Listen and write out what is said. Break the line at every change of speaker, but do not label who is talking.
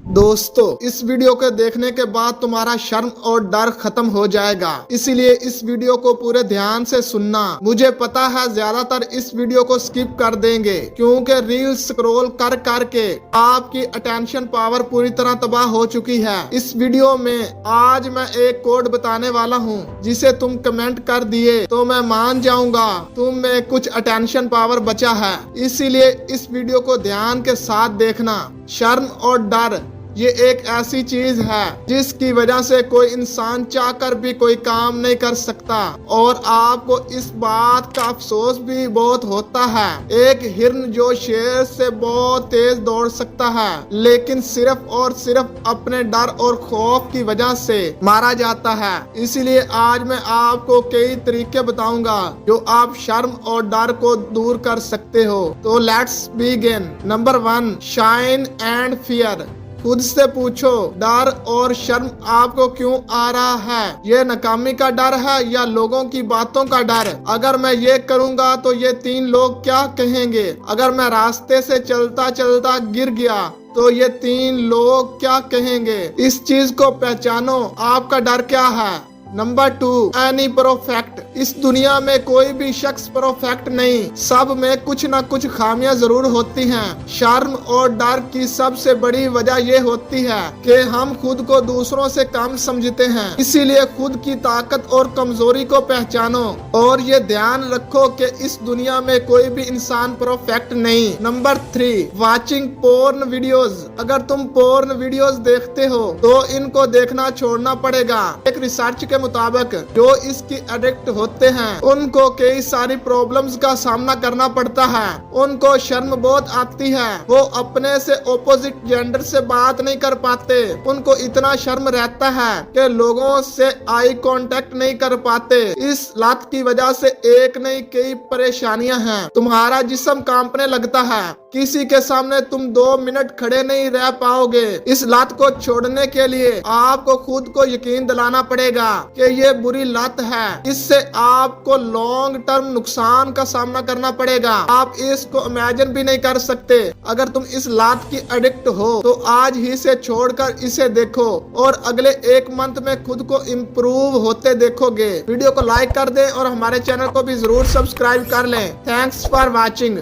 दोस्तों, इस वीडियो को देखने के बाद तुम्हारा शर्म और डर खत्म हो जाएगा, इसीलिए इस वीडियो को पूरे ध्यान से सुनना। मुझे पता है ज्यादातर इस वीडियो को स्किप कर देंगे क्योंकि रील स्क्रॉल कर करके आपकी अटेंशन पावर पूरी तरह तबाह हो चुकी है। इस वीडियो में आज मैं एक कोड बताने वाला हूँ जिसे तुम कमेंट कर दिए तो मैं मान जाऊंगा तुम में कुछ अटेंशन पावर बचा है, इसीलिए इस वीडियो को ध्यान के साथ देखना। शर्म और डर ये एक ऐसी चीज है जिसकी वजह से कोई इंसान चाहकर भी कोई काम नहीं कर सकता और आपको इस बात का अफसोस भी बहुत होता है। एक हिरन जो शेर से बहुत तेज दौड़ सकता है लेकिन सिर्फ और सिर्फ अपने डर और खौफ की वजह से मारा जाता है। इसीलिए आज मैं आपको कई तरीके बताऊंगा जो आप शर्म और डर को दूर कर सकते हो। तो let's begin. Number 1, shine and fear. खुद से पूछो, डर और शर्म आपको क्यों आ रहा है? ये नाकामी का डर है या लोगों की बातों का डर? अगर मैं ये करूँगा तो ये 3 लोग क्या कहेंगे? अगर मैं रास्ते से चलता चलता गिर गया तो ये 3 लोग क्या कहेंगे? इस चीज को पहचानो, आपका डर क्या है। Number 2, any perfect. इस दुनिया में कोई भी शख्स परफेक्ट नहीं, सब में कुछ ना कुछ खामियां जरूर होती हैं। शर्म और डर की सबसे बड़ी वजह ये होती है कि हम खुद को दूसरों से कम समझते हैं। इसीलिए खुद की ताकत और कमजोरी को पहचानो और ये ध्यान रखो कि इस दुनिया में कोई भी इंसान परफेक्ट नहीं। Number 3, watching porn videos. अगर तुम पोर्न वीडियोस देखते हो तो इनको देखना छोड़ना पड़ेगा। एक रिसर्च के मुताबिक जो इसकी एडिक्ट होते हैं उनको कई सारी प्रॉब्लम्स का सामना करना पड़ता है। उनको शर्म बहुत आती है, वो अपने से ऑपोजिट जेंडर से बात नहीं कर पाते। उनको इतना शर्म रहता है कि लोगों से आई कांटेक्ट नहीं कर पाते। इस लत की वजह से एक नहीं कई परेशानियां हैं। तुम्हारा जिस्म कांपने लगता है, किसी के सामने तुम 2 मिनट खड़े नहीं रह पाओगे। इस लत को छोड़ने के लिए आपको खुद को यकीन दिलाना पड़ेगा कि ये बुरी लत है। इससे आपको लॉन्ग टर्म नुकसान का सामना करना पड़ेगा। आप इसको इमेजिन भी नहीं कर सकते। अगर तुम इस लत की एडिक्ट हो तो आज ही से छोड़कर इसे देखो और अगले 1 मंथ में खुद को इम्प्रूव होते देखोगे। वीडियो को लाइक कर दें और हमारे चैनल को भी जरूर सब्सक्राइब कर लें। Thanks for watching.